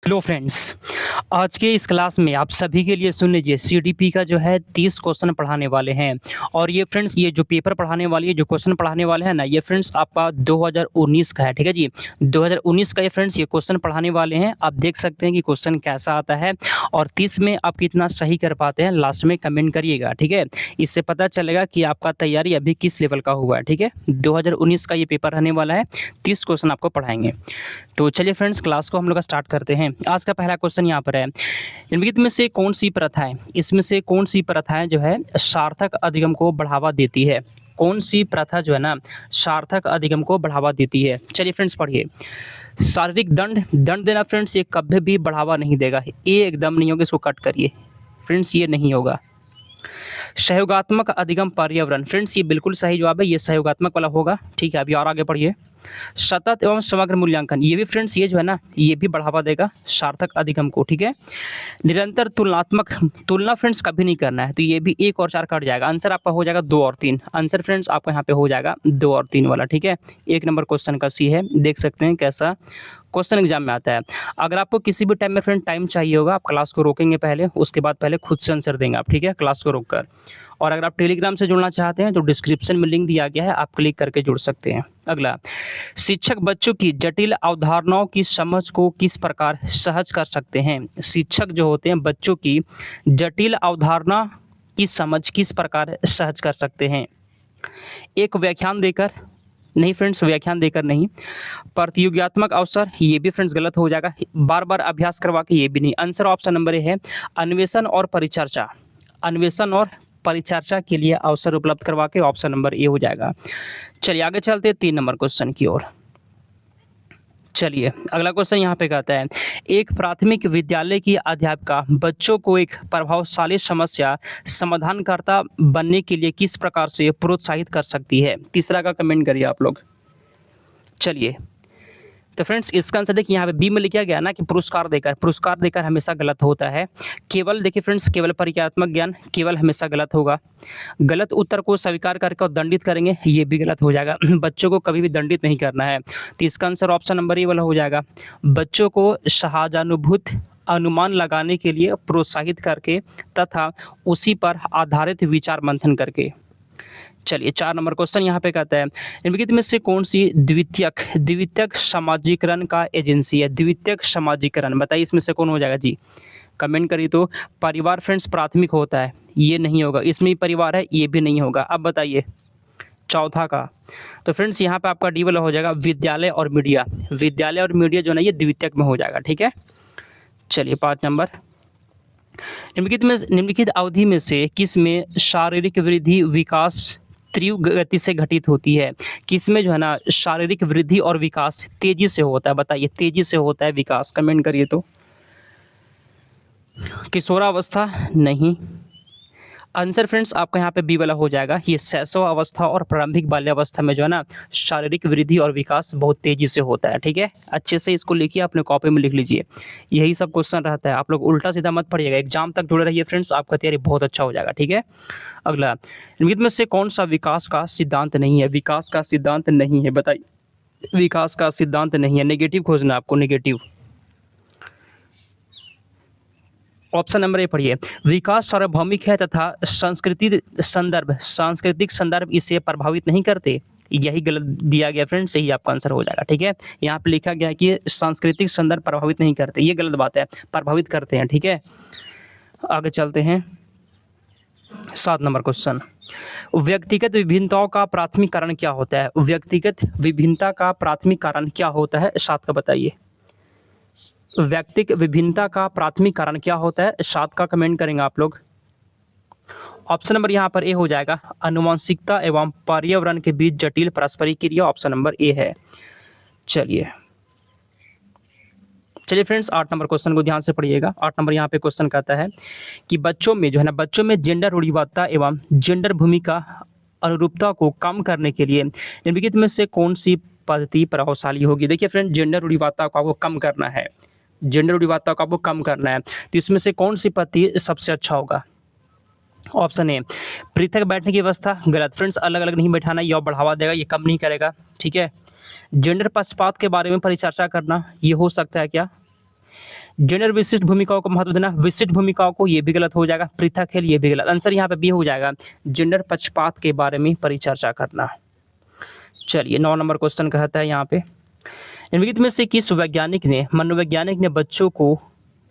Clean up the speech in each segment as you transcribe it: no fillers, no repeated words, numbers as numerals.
Hello friends, आज के इस क्लास में आप सभी के लिए सुन लीजिए सीडीपी का जो है 30 क्वेश्चन पढ़ाने वाले हैं। और ये फ्रेंड्स ये जो पेपर पढ़ाने वाली है, जो क्वेश्चन पढ़ाने वाले हैं ना, ये फ्रेंड्स आपका 2019 का है। ठीक है जी, 2019 का ये फ्रेंड्स ये क्वेश्चन पढ़ाने वाले हैं। आप देख सकते हैं कि क्वेश्चन कैसा आता है और 30 में आप कितना सही कर पाते हैं, लास्ट में कमेंट करिएगा। ठीक है, इससे पता चलेगा कि आपका तैयारी अभी किस लेवल का हुआ है। ठीक है, 2019 का ये पेपर रहने वाला है, 30 क्वेश्चन आपको पढ़ाएंगे। तो चलिए फ्रेंड्स, क्लास को हम लोग स्टार्ट करते हैं। आज का पहला क्वेश्चन यहाँ पर है, निम्नलिखित में से कौन सी प्रथाएं, इसमें से कौन सी प्रथाएं जो है सार्थक अधिगम को बढ़ावा देती है? कौन सी प्रथा जो है ना सार्थक अधिगम को बढ़ावा देती है? चलिए फ्रेंड्स पढ़िए। शारीरिक दंड देना फ्रेंड्स, ये कभी भी बढ़ावा नहीं देगा, ये एकदम नहीं होगा, इसको कट करिए फ्रेंड्स, ये नहीं होगा। सहयोगात्मक अधिगम पर्यावरण, फ्रेंड्स ये बिल्कुल सही जवाब है, ये सहयोगात्मक वाला होगा। ठीक है, अभी और आगे पढ़िए। सतत एवं समग्र मूल्यांकन, ये भी फ्रेंड्स ये जो है ना, ये भी बढ़ावा देगा सार्थक अधिगम को। ठीक है, निरंतर तुलनात्मक तुलना फ्रेंड्स कभी नहीं करना है, तो ये भी 1 और 4 कट जाएगा। आंसर आपका हो जाएगा 2 और 3। आंसर फ्रेंड्स आपका यहाँ पे हो जाएगा 2 और 3 वाला। ठीक है, 1 नंबर क्वेश्चन का सी है। देख सकते हैं कैसा क्वेश्चन एग्जाम में आता है। अगर आपको किसी भी टाइम में फ्रेंड टाइम चाहिए होगा, आप क्लास को रोकेंगे पहले, उसके बाद पहले खुद से आंसर देंगे आप। ठीक है, क्लास को रोक कर। और अगर आप टेलीग्राम से जुड़ना चाहते हैं तो डिस्क्रिप्शन में लिंक दिया गया है, आप क्लिक करके जुड़ सकते हैं। अगला, शिक्षक बच्चों की जटिल अवधारणाओं की समझ को किस प्रकार सहज कर सकते हैं? शिक्षक जो होते हैं बच्चों की जटिल अवधारणा की समझ किस प्रकार सहज कर सकते हैं? एक व्याख्यान देकर नहीं फ्रेंड्स, व्याख्यान देकर नहीं। प्रतियोगितात्मक अवसर, ये भी फ्रेंड्स गलत हो जाएगा। बार बार अभ्यास करवा के, ये भी नहीं। आंसर ऑप्शन नंबर ए है, अन्वेषण और परिचर्चा। अन्वेषण और परिचर्चा के लिए अवसर उपलब्ध करवा के, ऑप्शन नंबर ए हो जाएगा। चलिए आगे चलते हैं 3 नंबर क्वेश्चन की ओर। चलिए अगला क्वेश्चन यहाँ पे कहता है, एक प्राथमिक विद्यालय की अध्यापिका बच्चों को एक प्रभावशाली समस्या समाधानकर्ता बनने के लिए किस प्रकार से प्रोत्साहित कर सकती है? तीसरा का कमेंट करिए आप लोग। चलिए तो फ्रेंड्स इसका आंसर देखिए, यहाँ पे बी में लिखा गया ना कि पुरस्कार देकर। पुरस्कार देकर हमेशा गलत होता है। केवल देखिए फ्रेंड्स, केवल परिचयात्मक ज्ञान केवल हमेशा गलत होगा। गलत उत्तर को स्वीकार करके और दंडित करेंगे, ये भी गलत हो जाएगा। बच्चों को कभी भी दंडित नहीं करना है, तो इसका आंसर ऑप्शन नंबर ए वाला हो जाएगा। बच्चों को सहानुभूत अनुमान लगाने के लिए प्रोत्साहित करके तथा उसी पर आधारित विचार मंथन करके। चलिए 4 नंबर क्वेश्चन यहाँ पे कहता है, निम्नलिखित में से कौन सी द्वितीयक समाजीकरण का एजेंसी है? द्वितीयक समाजीकरण बताइए, इसमें से कौन हो जाएगा जी? कमेंट करिए। तो परिवार फ्रेंड्स प्राथमिक होता है, ये नहीं होगा। इसमें भी परिवार है, ये भी नहीं होगा। अब बताइए चौथा का। तो फ्रेंड्स यहाँ पे आपका डी वाला हो जाएगा, विद्यालय और मीडिया। विद्यालय और मीडिया जो है ना, ये द्वितीयक में हो जाएगा। ठीक है, चलिए 5 नंबर, निम्नलिखित अवधि में से किस में शारीरिक वृद्धि विकास तीव्र गति से घटित होती है? किसमें जो है ना शारीरिक वृद्धि और विकास तेजी से होता है? बताइए तेजी से होता है विकास, कमेंट करिए। तो किशोरावस्था नहीं। आंसर फ्रेंड्स आपका यहाँ पे बी वाला हो जाएगा। ये शैशव अवस्था और प्रारंभिक बाल्यावस्था में जो है ना शारीरिक वृद्धि और विकास बहुत तेजी से होता है। ठीक है, अच्छे से इसको लिखिए, अपने कॉपी में लिख लीजिए। यही सब क्वेश्चन रहता है, आप लोग उल्टा सीधा मत पढ़िएगा। एग्जाम तक जुड़े रहिए फ्रेंड्स, आपका तैयारी बहुत अच्छा हो जाएगा। ठीक है, अगला, निम्नलिखित में से कौन सा विकास का सिद्धांत नहीं है? विकास का सिद्धांत नहीं है, बताइए। विकास का सिद्धांत नहीं है, नेगेटिव खोजना आपको, नेगेटिव। ऑप्शन नंबर ए पढ़िए, विकास सार्वभौमिक है तथा सांस्कृतिक संदर्भ इसे प्रभावित नहीं करते। यही गलत दिया गया फ्रेंड्स, यही आपका आंसर हो जाएगा। ठीक है, यहाँ पे लिखा गया है कि सांस्कृतिक संदर्भ प्रभावित नहीं करते, ये गलत बात है, प्रभावित करते हैं। ठीक है, आगे चलते हैं 7 नंबर क्वेश्चन, व्यक्तिगत विभिन्नताओं का प्राथमिक कारण क्या होता है? व्यक्तिगत विभिन्नता का प्राथमिक कारण क्या होता है? 7 का बताइए। व्यक्तिगत विभिन्नता का प्राथमिक कारण क्या होता है? 7 का कमेंट करेंगे आप लोग। ऑप्शन नंबर यहाँ पर ए हो जाएगा, आनुवंशिकता एवं पर्यावरण के बीच जटिल पारस्परिक क्रिया। ऑप्शन नंबर ए है। चलिए फ्रेंड्स 8 नंबर क्वेश्चन को ध्यान से पढ़िएगा। 8 नंबर यहाँ पे क्वेश्चन कहता है कि बच्चों में जो है ना, बच्चों में जेंडर रूढ़िवादिता एवं जेंडर भूमिका अनुरूपता को कम करने के लिए निम्नलिखित में से कौन सी पद्धति प्रभावशाली होगी? देखिए फ्रेंड, जेंडर रूढ़िवादिता को आपको कम करना है, जेंडर रूढ़िवादिता को आपको कम करना है, तो इसमें से कौन सी पद्धति सबसे अच्छा होगा? ऑप्शन ए, पृथक बैठने की व्यवस्था। गलत फ्रेंड्स, अलग अलग नहीं बैठाना, यह बढ़ावा देगा, ये कम नहीं करेगा। ठीक है, जेंडर पक्षपात के बारे में परिचर्चा करना, ये हो सकता है क्या? जेंडर विशिष्ट भूमिकाओं को महत्व देना, विशिष्ट भूमिकाओं को, ये भी गलत हो जाएगा। पृथक खेल, ये भी गलत। आंसर यहाँ पे बी हो जाएगा, जेंडर पक्षपात के बारे में परिचर्चा करना। चलिए 9 नंबर क्वेश्चन कहता है यहाँ पे, निम्नलिखित में से किस मनोवैज्ञानिक ने बच्चों को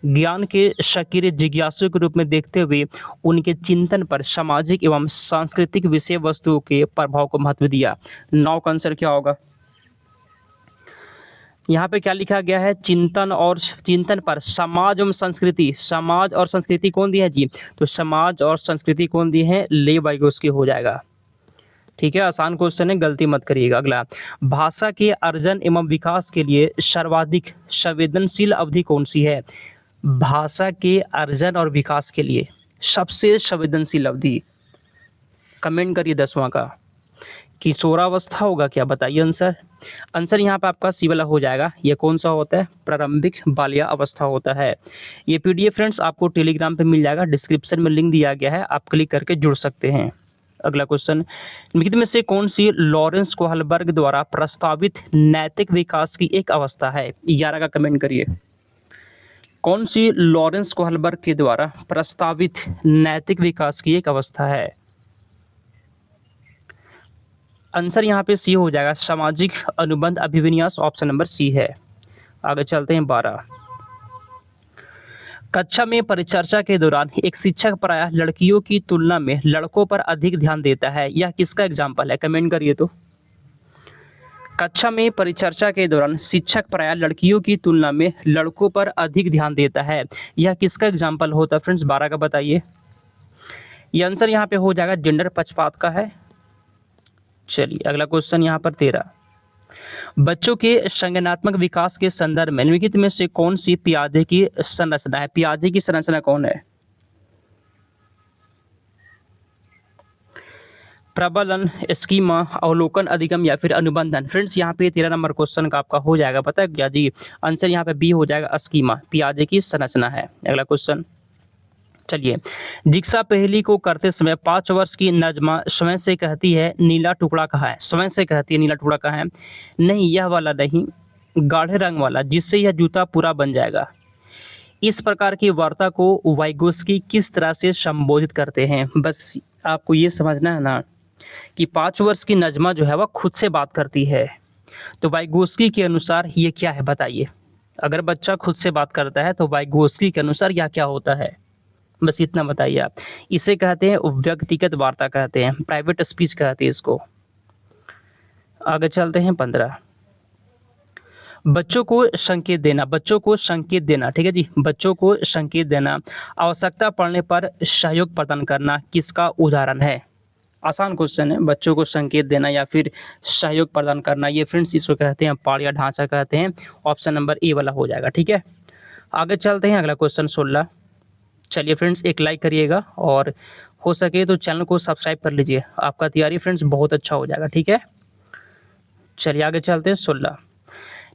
ज्ञान के शकीर जिज्ञासु के रूप में देखते हुए उनके चिंतन पर सामाजिक एवं सांस्कृतिक विषय वस्तुओं के प्रभाव को महत्व दिया? 9 का आंसर क्या होगा? यहाँ पे क्या लिखा गया है? चिंतन पर समाज एवं संस्कृति। समाज और संस्कृति कौन दी है जी? तो समाज और संस्कृति कौन दी है? ले वाइगोस्की हो जाएगा। ठीक है, आसान क्वेश्चन है, गलती मत करिएगा। अगला, भाषा के अर्जन एवं विकास के लिए सर्वाधिक संवेदनशील अवधि कौन सी है? भाषा के अर्जन और विकास के लिए सबसे संवेदनशील अवधि, कमेंट करिए 10वां का। किशोरावस्था होगा क्या? बताइए आंसर यहाँ पे आपका सी वाला हो जाएगा। ये कौन सा होता है? प्रारंभिक बाल्या अवस्था होता है। ये पीडीएफ फ्रेंड्स आपको टेलीग्राम पे मिल जाएगा, डिस्क्रिप्शन में लिंक दिया गया है, आप क्लिक करके जुड़ सकते हैं। अगला क्वेश्चन, निम्नलिखित में से कौन सी लॉरेंस कोहलबर्ग द्वारा प्रस्तावित नैतिक विकास की एक अवस्था है? 11 का कमेंट करिए। कौन सी लॉरेंस कोहलबर्ग के द्वारा प्रस्तावित नैतिक विकास की एक अवस्था है? आंसर यहाँ पे सी हो जाएगा, सामाजिक अनुबंध अभिविन्यास, ऑप्शन नंबर सी है। आगे चलते हैं 12। कक्षा में परिचर्चा के दौरान एक शिक्षक प्रायः लड़कियों की तुलना में लड़कों पर अधिक ध्यान देता है, यह किसका एग्जाम्पल है? कमेंट करिए तो। कक्षा में परिचर्चा के दौरान शिक्षक प्रायः लड़कियों की तुलना में लड़कों पर अधिक ध्यान देता है, यह किसका एग्जाम्पल होता है फ्रेंड्स? 12 का बताइए। ये आंसर यहाँ पे हो जाएगा, जेंडर पक्षपात का है। चलिए अगला क्वेश्चन यहाँ पर 13। बच्चों के संज्ञानात्मक विकास के संदर्भ में निम्नलिखित में से कौन सी पियाजे की संरचना है? पियाजे की संरचना कौन है? प्रबलन, स्कीमा, अवलोकन, अधिगम या फिर अनुबंधन? फ्रेंड्स यहाँ पे 13 नंबर क्वेश्चन का आपका हो जाएगा, पता है क्या जी? आंसर यहाँ पे बी हो जाएगा, स्कीमा, पियाजे की संरचना है। अगला क्वेश्चन, चलिए, दीक्षा पहेली को करते समय 5 वर्ष की नजमा स्वयं से कहती है नीला टुकड़ा कहाँ है? स्वयं से कहती है नीला टुकड़ा कहाँ है? नहीं, यह वाला नहीं, गाढ़े रंग वाला, जिससे यह जूता पूरा बन जाएगा। इस प्रकार की वार्ता को वाइगोस्की किस तरह से संबोधित करते हैं? बस आपको ये समझना है ना कि 5 वर्ष की नजमा जो है वह खुद से बात करती है, तो वाइगोस्की के अनुसार ये क्या है बताइए? अगर बच्चा खुद से बात करता है तो वाइगोस्की के अनुसार यह क्या होता है? बस इतना बताइए आप। इसे कहते हैं व्यक्तिगत वार्ता कहते हैं, प्राइवेट स्पीच कहते हैं इसको। आगे चलते हैं 15। बच्चों को संकेत देना, ठीक है जी, बच्चों को संकेत देना, आवश्यकता पड़ने पर सहयोग प्रदान करना किसका उदाहरण है? आसान क्वेश्चन है, बच्चों को संकेत देना या फिर सहयोग प्रदान करना, ये फ्रेंड्स इसको कहते हैं पाठ या ढांचा कहते हैं, ऑप्शन नंबर ए वाला हो जाएगा। ठीक है, आगे चलते हैं, अगला क्वेश्चन 16। चलिए फ्रेंड्स, एक लाइक करिएगा और हो सके तो चैनल को सब्सक्राइब कर लीजिए, आपका तैयारी फ्रेंड्स बहुत अच्छा हो जाएगा। ठीक है, चलिए आगे चलते हैं 16।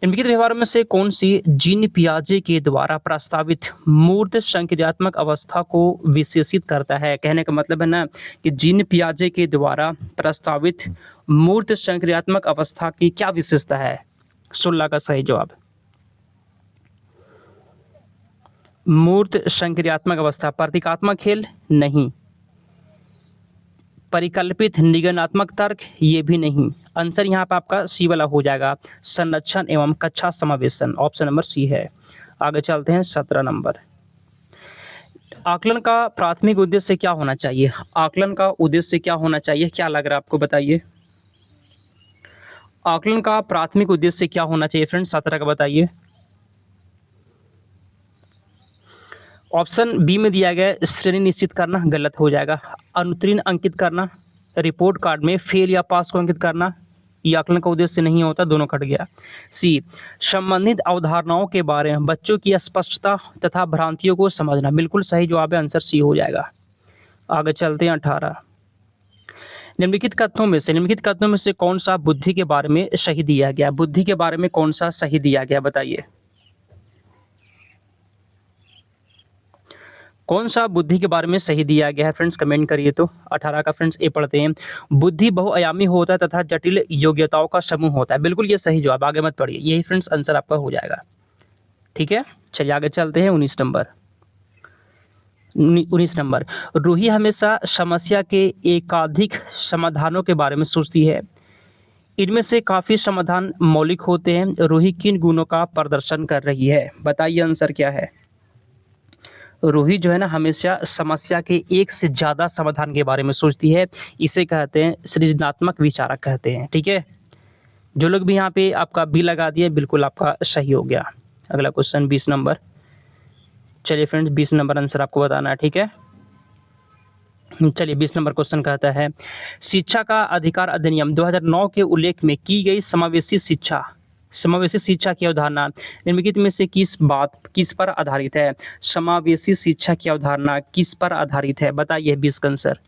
निम्नलिखित व्यवहारों में से कौन सी जीन पियाजे के द्वारा प्रस्तावित मूर्त संक्रियात्मक अवस्था को विशेषित करता है? कहने का मतलब है ना कि जीन पियाजे के द्वारा प्रस्तावित मूर्त संक्रियात्मक अवस्था की क्या विशेषता है? 16 का सही जवाब, मूर्त संक्रियात्मक अवस्था। प्रतीकात्मक खेल नहीं, परिकल्पित निगमनात्मक तर्क ये भी नहीं। आंसर यहाँ पर आपका सी वाला हो जाएगा, संरक्षण एवं कक्षा समावेशन, ऑप्शन नंबर सी है। आगे चलते हैं 17 नंबर। आकलन का प्राथमिक उद्देश्य क्या होना चाहिए? आकलन का उद्देश्य क्या होना चाहिए, क्या लग रहा है आपको बताइए? आकलन का प्राथमिक उद्देश्य क्या होना चाहिए फ्रेंड्स? 17 का बताइए। ऑप्शन बी में दिया गया श्रेणी निश्चित करना, गलत हो जाएगा। अनुत्तीर्ण अंकित करना, रिपोर्ट कार्ड में फेल या पास को अंकित करना, ये आकलन का उद्देश्य नहीं होता, दोनों कट गया। सी, संबंधित अवधारणाओं के बारे में बच्चों की स्पष्टता तथा भ्रांतियों को समझना, बिल्कुल सही जवाब है, आंसर सी हो जाएगा। आगे चलते हैं 18। निम्नलिखित कथनों में से कौन सा बुद्धि के बारे में सही दिया गया? बुद्धि के बारे में कौन सा सही दिया गया बताइए? कौन सा बुद्धि के बारे में सही दिया गया है फ्रेंड्स? कमेंट करिए तो। 18 का फ्रेंड्स ए पढ़ते हैं, बुद्धि बहुआयामी होता है तथा जटिल योग्यताओं का समूह होता है, बिल्कुल ये सही जवाब, आगे मत पढ़िए, यही फ्रेंड्स आंसर आपका हो जाएगा। ठीक। ठीक है, चलिए आगे चलते हैं। 19 नंबर, रूही हमेशा समस्या के एकाधिक समाधानों के बारे में सोचती है। इनमें से काफ़ी समाधान मौलिक होते हैं। रूही किन गुणों का प्रदर्शन कर रही है? बताइए आंसर क्या है। रूही जो है ना हमेशा समस्या के एक से ज़्यादा समाधान के बारे में सोचती है। इसे कहते हैं सृजनात्मक विचारक कहते हैं। ठीक है, जो लोग भी यहाँ पे आपका बी लगा दिए बिल्कुल आपका सही हो गया। अगला क्वेश्चन 20 नंबर। चलिए फ्रेंड्स 20 नंबर आंसर आपको बताना है। ठीक है, चलिए 20 नंबर क्वेश्चन कहता है, शिक्षा का अधिकार अधिनियम 2009 के उल्लेख में की गई समावेशी शिक्षा की अवधारणा निम्नलिखित में से किस पर आधारित है? समावेशी शिक्षा की अवधारणा किस पर आधारित है? बताइए 20 का आंसर।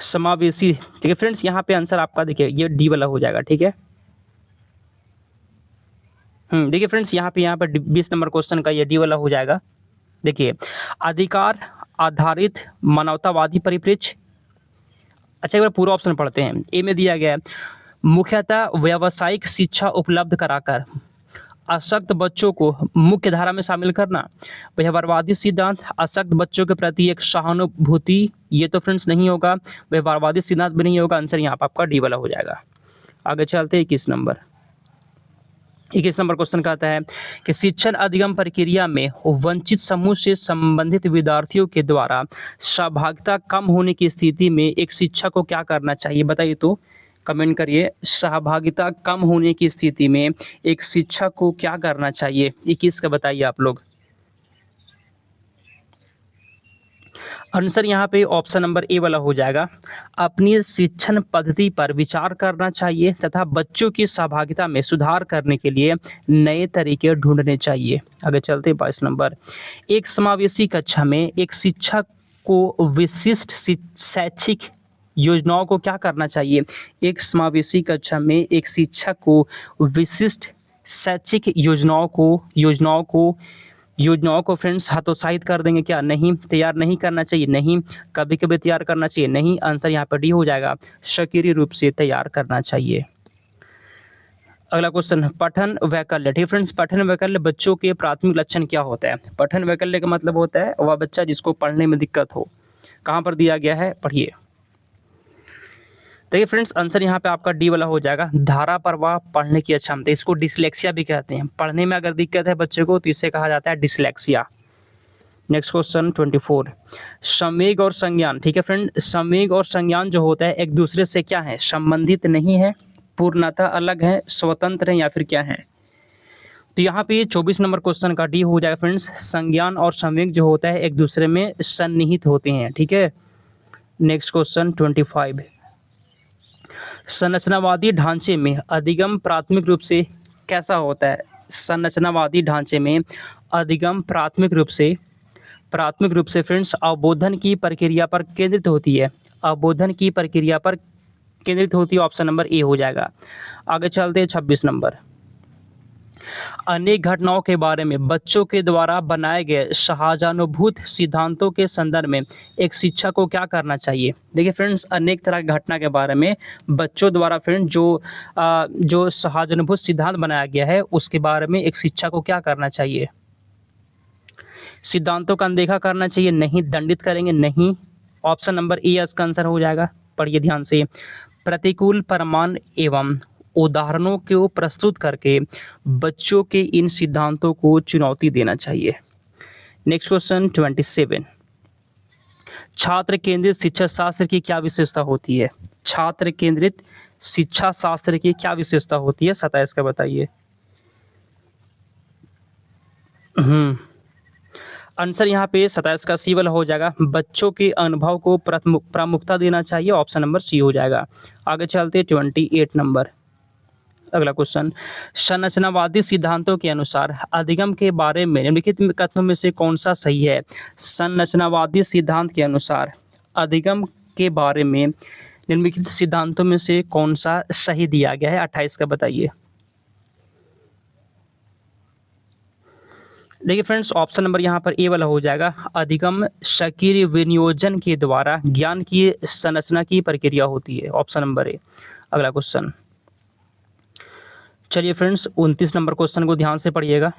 समावेशी, ठीक है फ्रेंड्स, यहाँ पे आंसर आपका देखिए ये डी वाला हो जाएगा। ठीक है, देखिए फ्रेंड्स यहाँ पे 20 नंबर क्वेश्चन का ये डी वाला हो जाएगा। देखिए, अधिकार आधारित मानवतावादी परिप्रेक्ष्य। अच्छा, एक बार पूरा ऑप्शन पढ़ते हैं। ए में दिया गया है, मुख्यतः व्यावसायिक शिक्षा उपलब्ध कराकर अशक्त बच्चों को मुख्य धारा में शामिल करना। व्यवहारवादी सिद्धांत, अशक्त बच्चों के प्रति एक सहानुभूति, ये तो फ्रेंड्स नहीं होगा। व्यवहारवादी सिद्धांत भी नहीं होगा। आंसर यहाँ पर आपका डी वाला हो जाएगा। आगे चलते हैं 21 नंबर। 21 नंबर क्वेश्चन कहता है कि शिक्षण अधिगम प्रक्रिया में वंचित समूह से संबंधित विद्यार्थियों के द्वारा सहभागिता कम होने की स्थिति में एक शिक्षक को क्या करना चाहिए? बताइए तो कमेंट करिए। सहभागिता कम होने की स्थिति में एक शिक्षक को क्या करना चाहिए? 21 का बताइए आप लोग। आंसर यहाँ पे ऑप्शन नंबर ए वाला हो जाएगा। अपनी शिक्षण पद्धति पर विचार करना चाहिए तथा बच्चों की सहभागिता में सुधार करने के लिए नए तरीके ढूंढने चाहिए। आगे चलते 22 नंबर। एक समावेशी कक्षा में एक शिक्षक को विशिष्ट शैक्षिक योजनाओं को क्या करना चाहिए? एक समावेशी कक्षा में एक शिक्षक को विशिष्ट शैक्षिक योजनाओं को फ्रेंड्स हतोत्साहित कर देंगे क्या? नहीं। तैयार नहीं करना चाहिए? नहीं। कभी कभी तैयार करना चाहिए? नहीं। आंसर यहाँ पर डी हो जाएगा, सक्रिय रूप से तैयार करना चाहिए। अगला क्वेश्चन, पठन वैकल्य। ठीक फ्रेंड्स, पठन वैकल्य बच्चों के प्राथमिक लक्षण क्या होता है? पठन वैकल्य का मतलब होता है वह बच्चा जिसको पढ़ने में दिक्कत हो। कहाँ पर दिया गया है, पढ़िए। देखिए फ्रेंड्स, आंसर यहाँ पे आपका डी वाला हो जाएगा, धारा प्रवाह पढ़ने की क्षमता। इसको डिसलेक्सिया भी कहते हैं। पढ़ने में अगर दिक्कत है बच्चे को तो इसे कहा जाता है डिसलेक्सिया। नेक्स्ट क्वेश्चन 24, संवेग और संज्ञान। ठीक है फ्रेंड, संवेग और संज्ञान जो होता है एक दूसरे से क्या है? संबंधित नहीं है, पूर्णतः अलग है, स्वतंत्र है, या फिर क्या है? तो यहाँ पे 24 नंबर क्वेश्चन का डी हो जाएगा फ्रेंड्स। संज्ञान और संवेग जो होता है एक दूसरे में सन्निहित होते हैं। ठीक है, नेक्स्ट क्वेश्चन 25, संरचनावादी ढांचे में अधिगम प्राथमिक रूप से कैसा होता है? संरचनावादी ढांचे में अधिगम प्राथमिक रूप से फ्रेंड्स अवबोधन की प्रक्रिया पर केंद्रित होती है। अवबोधन की प्रक्रिया पर केंद्रित होती है। ऑप्शन नंबर ए हो जाएगा। आगे चलते हैं 26 नंबर। अनेक घटनाओं के बारे में बच्चों के द्वारा बनाए गए सहानुभूत सिद्धांतों के संदर्भ में एक शिक्षक को क्या करना चाहिए? देखिए फ्रेंड्स, अनेक तरह की घटना के बारे में बच्चों द्वारा फ्रेंड्स जो सहानुभूत सिद्धांत बनाया गया है उसके बारे में एक शिक्षक को क्या करना चाहिए? सिद्धांतों का अनदेखा करना चाहिए? नहीं। दंडित करेंगे? नहीं। ऑप्शन नंबर ए इसका आंसर हो जाएगा। पढ़िए ध्यान से। प्रतिकूल प्रमाण एवं उदाहरणों को प्रस्तुत करके बच्चों के इन सिद्धांतों को चुनौती देना चाहिए। नेक्स्ट क्वेश्चन 27, छात्र केंद्रित शिक्षा शास्त्र की क्या विशेषता होती है? छात्र केंद्रित शिक्षा शास्त्र की क्या विशेषता होती है? 27 का बताइए। आंसर यहाँ पे 27 का सी वाला हो जाएगा, बच्चों के अनुभव को प्रामुख्यता देना चाहिए। ऑप्शन नंबर सी हो जाएगा। आगे चलते 28 नंबर। अगला क्वेश्चन, संरचनावादी सिद्धांतों के अनुसार अधिगम के बारे में निम्नलिखित कथनों में से कौन सा सही है? संरचनावादी सिद्धांत के अनुसार अधिगम के बारे में निम्नलिखित सिद्धांतों में से कौन सा सही दिया गया है? 28 का बताइए। देखिए फ्रेंड्स, ऑप्शन नंबर यहाँ पर ए वाला हो जाएगा, अधिगम सक्रिय विनियोजन के द्वारा ज्ञान की संरचना की प्रक्रिया होती है। Option number A. अगला क्वेश्चन चलिए फ्रेंड्स 29 नंबर क्वेश्चन को ध्यान से पढ़िएगा।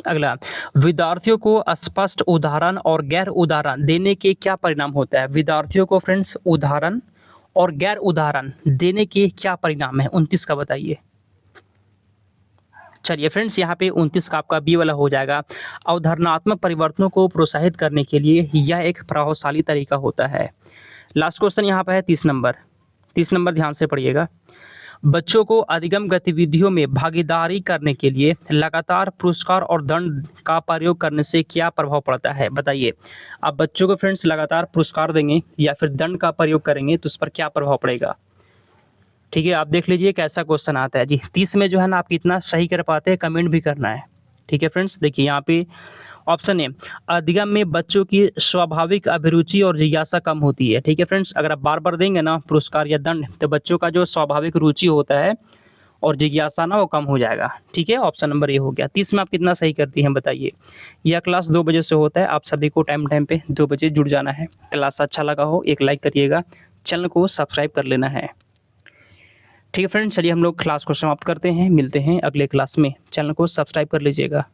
अगला, विद्यार्थियों को स्पष्ट उदाहरण और गैर उदाहरण देने के क्या परिणाम होता है? विद्यार्थियों को फ्रेंड्स उदाहरण और गैर उदाहरण देने के क्या परिणाम है? 29 का बताइए। चलिए फ्रेंड्स यहाँ पे 29 का आपका बी वाला हो जाएगा। अवधारणात्मक परिवर्तनों को प्रोत्साहित करने के लिए यह एक प्रभावशाली तरीका होता है। लास्ट क्वेश्चन यहाँ पर है 30 नंबर। 30 नंबर ध्यान से पढ़िएगा। बच्चों को अधिगम गतिविधियों में भागीदारी करने के लिए लगातार पुरस्कार और दंड का प्रयोग करने से क्या प्रभाव पड़ता है? बताइए। आप बच्चों को फ्रेंड्स लगातार पुरस्कार देंगे या फिर दंड का प्रयोग करेंगे तो उस पर क्या प्रभाव पड़ेगा? ठीक है, आप देख लीजिए कैसा क्वेश्चन आता है जी। 30 में जो है ना आप कितना सही कर पाते हैं कमेंट भी करना है। ठीक है फ्रेंड्स, देखिए यहाँ पे ऑप्शन ए, अधिगम में बच्चों की स्वाभाविक अभिरुचि और जिज्ञासा कम होती है। ठीक है फ्रेंड्स, अगर आप बार बार देंगे ना पुरस्कार या दंड तो बच्चों का जो स्वाभाविक रुचि होता है और जिज्ञासा ना वो कम हो जाएगा। ठीक है, ऑप्शन नंबर ए हो गया। 30 में आप कितना सही करती हैं बताइए। यह क्लास 2 बजे से होता है, आप सभी को टाइम पे 2 बजे जुड़ जाना है। क्लास अच्छा लगा हो एक लाइक करिएगा, चैनल को सब्सक्राइब कर लेना है। ठीक है फ्रेंड्स, चलिए हम लोग क्लास को समाप्त करते हैं, मिलते हैं अगले क्लास में। चैनल को सब्सक्राइब कर लीजिएगा।